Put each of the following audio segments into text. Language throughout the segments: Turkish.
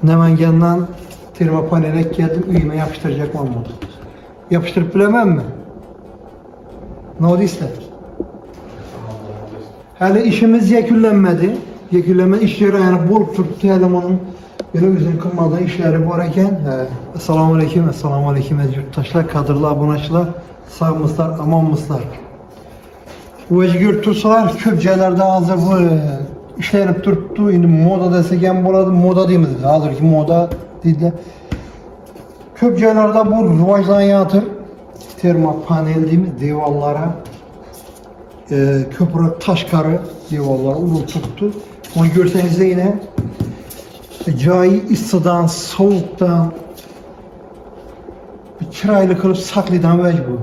Namangandan termopanele geldim, uyuma yapıştıracak olmadı. Yapıştırıp bilemem mi? Ne oldu ister? Hele işimiz yeküllenmedi. Yeküllenme iş yeri yani bulup tuttu elemanın böyle üzüm kılmadan işleri varken Esselamu Aleyküm, Esselamu Aleyküm yurttaşlar, kadırlı abonaçılar, sağ mıslar, aman mıslar. Bu özgür tutsalar köpçelerde hazır bu işlenip tuttu. Şimdi moda deseken buladı, moda değil mi? Hazır ki moda dediler. Köpçelerde bu rivajlanıyatır. Termopanel değil mi? Devallara köprü taşkarı devallara ulu tuttu. Onu görseniz de yine cayı ısıdan, soğuktan çıraylı kılıp saklıdan mecbur.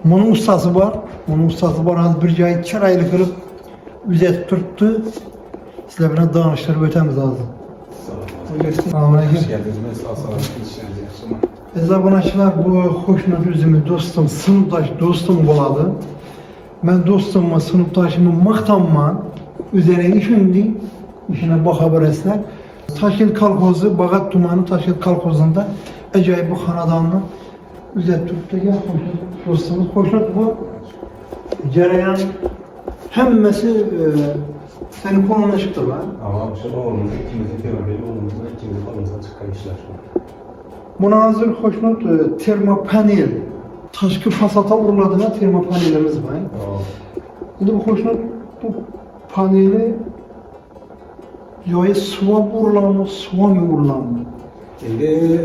Bunun ustası var. Onun ustası var. Az bir cayı çıraylı kılıp üzet tuttu. Sizle bana danıştırıp ötemiz lazım. Selamünaleyküm. Ezabonaçılar bu hoşnut üzümü dostum, sınıftaş dostum buladı. Ben dostumma, sınıftaşımı mıhtamman üzerine işindi, işine bakabilirsler. Taşkent Kalkozu, Bagat Tumanı Taşkent Kalkozu'nda acayip bu hanadanlı üzet tuttu. Ya hoşnut dostumuz, hoşnut bu cereyan hemmesi senin konuna çıktı lan. Ama şu oğlumuz ikimizin teorili oğlumuzun ikimizin konumuza çıkan işler. Buna hazır hoşnut termopanel taşkı fasata uğurladığına termopanelimiz var. Şimdi bu hoşnut bu paneli yoya suva uğurlanma, suva mı uğurlanma? Şimdi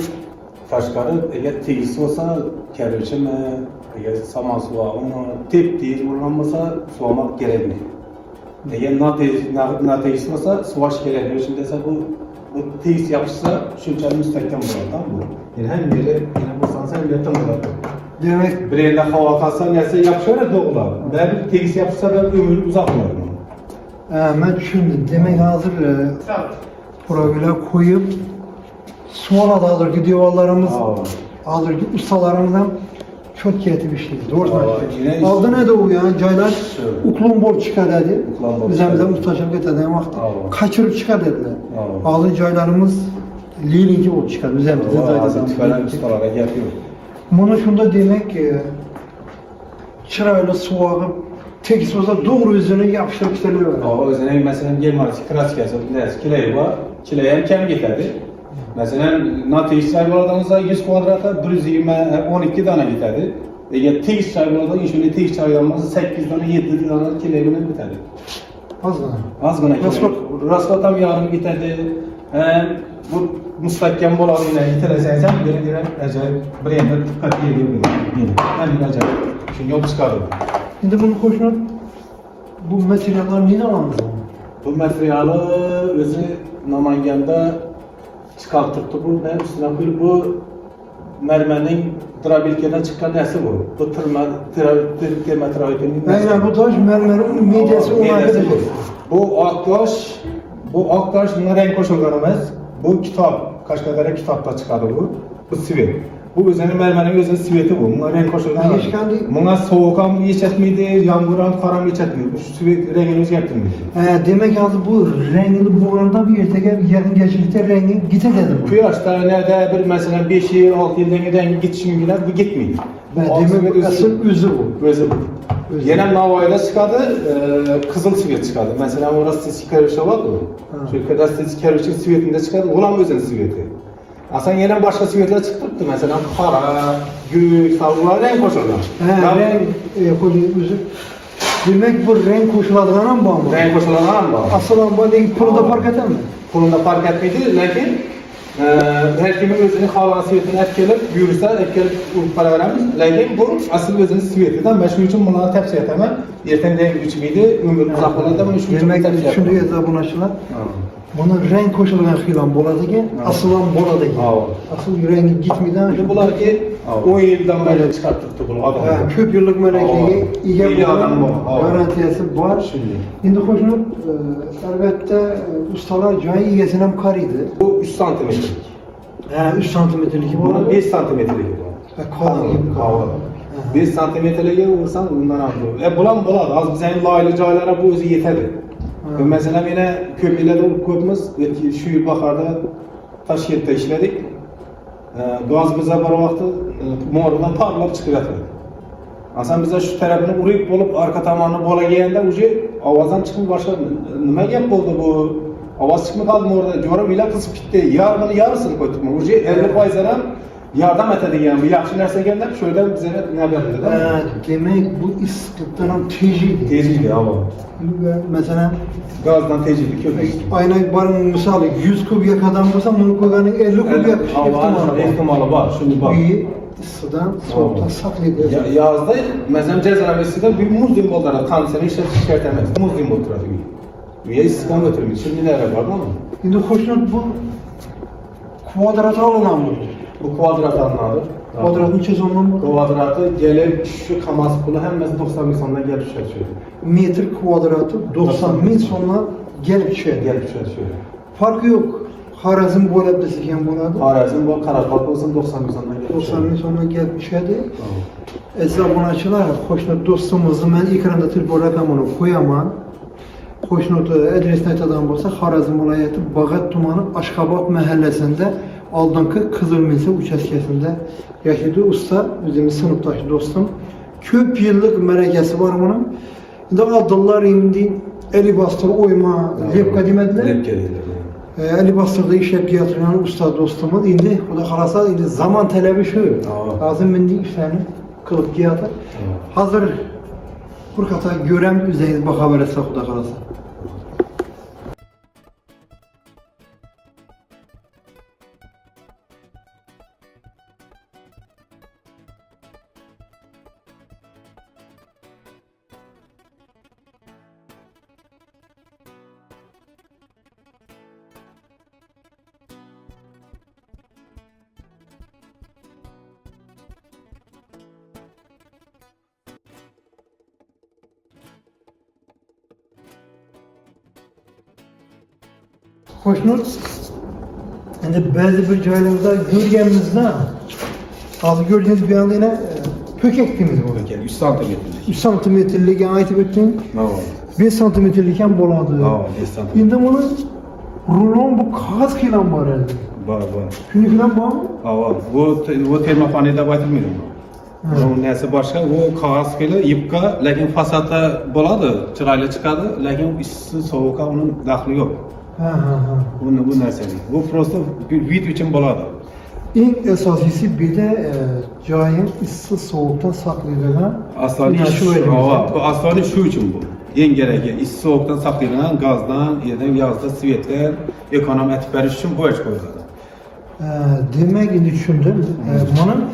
taşkarı eğer tegisi olsa kerviçe eğer saman suva onu tep değil uğurlanmasa suvamak gerekli. Eğer na tegisi olsa suvaş gerekli. Şimdi ise bu tegis yapışsa şunçalı müstehkem olur, tamam mı? Yani hem yere yine basansa hem yetem olur. Demek Bir yerine hava atarsa neyse yapışıyor doğrular. Ben bir tegis yapışsa ben ömür uzak olur. ben düşündüm. Demek hazır profile koyup suvala da hazır ki diyorlarımız hazır ki ustalarımızdan çok kreatif işliyor. Doğru söylüyorsun. Aldı ne de o yani caylar uklum bol çıkar dedi. Bizden ustaşım getirdi ama kaçırıp çıkar dediler. Aldı caylarımız lilinki bol çıkar. Bizden Tüfelen ustalara yapıyor. Bunu şunda demek ki çırayla suvağı tek sözde doğru yüzünü yapıştırıp işlerle var. O özüne mesela gelmez klasik hesap kileyi var. Kileyi hem kem getirdi. Mesela natı işçay vardanızda 100 kvadrata 120 12 tane getirdi. Eğer tek işçay vardan inşallah tek işçay olmazsa 8 tane 7 tane kileyi getirdi. Az mı? Az mı? Rasva tam yarım getirdi. Bu müstahkem bolağı yine getireceksen bir acayip bir yerden dikkat ediyor. Ben bir acayip. Şimdi yol çıkardım. Şimdi bunu hoşnut bu materyaller neden alındı? Bu materyali özü Namangan'da çıkarttırdı bu ne üstüne bu mermerin drabilkeden çıkan nesi bu? Bu termometravitinin nesi? Aynen bu taş mermerin midesi ona gidecek. Bu aktaş buna renk koşullarımız. Bu kitap, kaç kadar kitapta çıkardı bu. Bu sivet. Bu üzerine mermerin özünün siveti bu. Buna renk koşulları var. Buna soğukam geçetmiydi, yağmuram karam geçetmiydi. Bu sivet rengini özgertmiydi. Demek yani bu rengini buğranda bir yerde yakın geçirlikte rengi gite dedim. Kuyaşta nerede bir mesela 5 yıl, 6 yıldan giden gitişim gider, bu gitmeydi. Demek asıl üzü bu. Özü bu. Yine Navay'da çıkardı, kızıl sivet çıkardı. Mesela orası sikervişe var mı? Şu kadar sikervişin sivetinde çıkardı, olan özün siveti. Aslında yine başka sivetler çıktı. Mesela para, gül, savrular renk koşullar. Renk üzü. Demek bu renk koşullarına mı bağlı? Renk koşullarına mı bağlı? Asıl ama değil, pulunda fark eder mi? Pulunda fark etmedi, lakin her kimin özünün hava sivetini etkileyip, yürürse etkileyip para veremiz. Lakin bu asıl özünün sivetinden ben şu için bunlara tepsi yetemem. Yerten renk üçmeydi, ömür uzaklarında ben şu için tepsi yetemem. Demek şimdi hesabınaşılar. Bunun renk koşullarına hılan boladı ki, asılan boladı ki. Asıl rengi gitmeden. Şimdi bunlar ki 10 yıldan böyle çıkarttırdı bunu adam. Köp yıllık melekliği, iyi garantiyası var. Şimdi hoşnut, elbette ustalar cayı iyesinem karıydı. Bu 3 santimetrelik. 3 santimetrelik bu. Bunun 5 santimetrelik. Kalın gibi kalın. 5 santimetrelik olursan bundan aldı. Bulan buladı. Az bize laylı caylara bu özü yeterli. Mesela yine köprüler olup koyduğumuz, şu yıl bakarda Taşkent'te işledik. Gazımıza bir vakti morudan parlap çıkıyordu. Aslında bize şu tarafını vuruyup olup arka tamamını bola giyende ucu avazdan çıkıp başladı. Ne yap oldu bu? Avaz çıkma kaldı orada. Diyorum ile kısıp gitti. Yarısını koyduk mu? Ucu 50%'dan yardım etedi yani. Bir yaxşı nerse geldiler. Şöyle bize ne verdi değil mi? Demek bu istikluktan teciydi. Teciydi ama. Mesela Gazdan teciydi köpek. aynı barın misali 100 kub yakadan bulsa bunu koyganın 50 kub yak ihtimali var. Şimdi bak. İyi ısıdan soğuktan saklayıp Yazda mesela cezaevinde bir muz dimbollara kanseri işe çıkartamaz. Muz dimbol trafiği. Üye istihdam götürmüş. Şimdi nereye var ama? Şimdi hoşnut bu kvadrat alınan mı? Bu kvadrat alınadır. Kvadratın çözümünün mü? Kvadratı gelip şu kamas pulu hem 90 bin sonuna gelip düşer şöyle. Metr kvadratı 90 bin sonra gelip düşer. Gelip düşer şöyle. Farkı yok. Harazm boyab desiken buladı. Harazm bu Karakalp olsun 90 bin sonuna gelip düşer. 90 bin sonra gelip düşerdi. Ezabunaçılar, hoşnut dostumuzu ben ekranda telefon rakamını koyaman. Hoşnut adresini aytadan bolsa Harazm vilayeti Bağat tumanı Aşkabat mahallesinde aldınkı Kızılmilse uçaskesinde yaşadı usta, özümüz sınıftaşı dostum. Köp yıllık merakesi var bunun. Şimdi aldılar indi, eli bastır oyma, lepka demediler. Lepka dediler. Ali Bastır'da iş yapı yatıran usta dostumuz indi, bu da kalasa indi zaman talebi şu. Lazım bindi işlerini kılıp giyadı. Hazır Fırkata görem üzerinde bakabilirse bu da kalasa. Hoşnut, yani bazı bir joylarda görgenimizde, az gördüğünüz bir anda yine pökektiğimiz bu. Peki 3 santimetre. 3 santimetrelik ayet ettin, Ne var? 5 santimetreliken boladı. Ne var? 5 santimetre. Şimdi bunu rulon bu kağıt filan var elde. Var. Şunu filan var mı? Var. Bu termofanede baytılmıyor mu? Onun nesi başka? O kağıt filan yıpka, lakin fasatta boladı, çırayla çıkadı, lakin ısı soğuka onun dahli yok. Bu neseli. Bu prosto bir vid için boladı. En esasisi bir de cayın ısı soğukta saklayılan Aslında bu aslında şu için bu. En gereken ısı soğuktan saklayılan gazdan, yazda sivetler, ekonomi etkili için bu iş koyuldu. Demek ki düşündüm. Bunun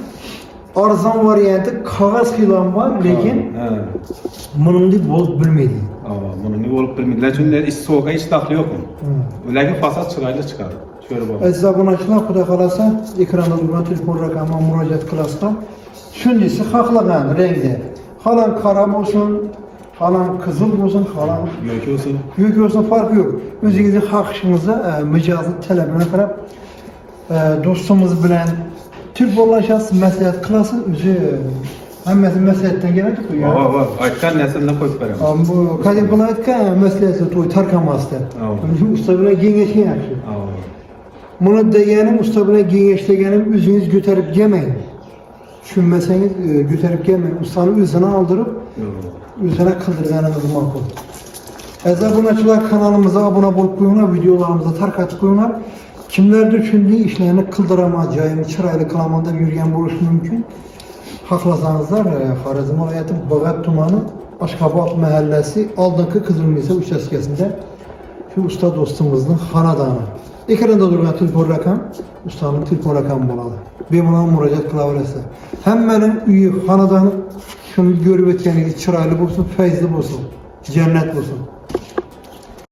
arzan variantı kağıt filan var, lakin bunun da boz bilmedi. Bunun ne olup bilmediler çünkü ısı soğuka hiç dahli yok mu? Lakin fasat çırayla çıkar. Şöyle bak. Ezabunaçılar kuda kalasa ekranda duran telefon rakamına müracaat kılasla. Şundisi haklagan renkte. Halan kara olsun, halan kızıl olsun, halan Gök olsun. gök olsun farkı yok. Özünüzün hakkınızda mecazın talebine karab dostumuz bilen telefonlaşasın, məsləhət kılasın, özü həmməsi məsləhətdən gələk ki, ya. Var. Aytkan nesilinde koyup veremez. Ama bu kadim bulayıtka məsləhətlə toy tarkamasdı. Usta bilen gengeçken yaxşı. Bunu degenim, usta bilen gengeçlegenim, özünüz götürüp yemeyin. Düşünmeseniz götürüp yemeyin. Ustanın üzerine aldırıp, üzerine kıldırganınız makul. Ezabunaçılar kanalımıza abone olup koyunlar, videolarımıza tarkat koyunlar. Kimler düşündüğü işlerini kıldıramayacağı, çıraylı kılamanda yürüyen buluşu mümkün. Haklasanızlar, Harazm vilayeti Bağat tumanı Aşkabat mahallesi Aldınkı Kızılmilse uçaskesinde şu usta dostumuzun hanadanı. Ekranda duran telefon rakam, ustanın telefon rakamı boladı. Ben buna müracaat kılabilese. Hemmenin üyü hanadanı şunu görüp etkeni çıraylı bulsun, feyzli bulsun, cennet bulsun.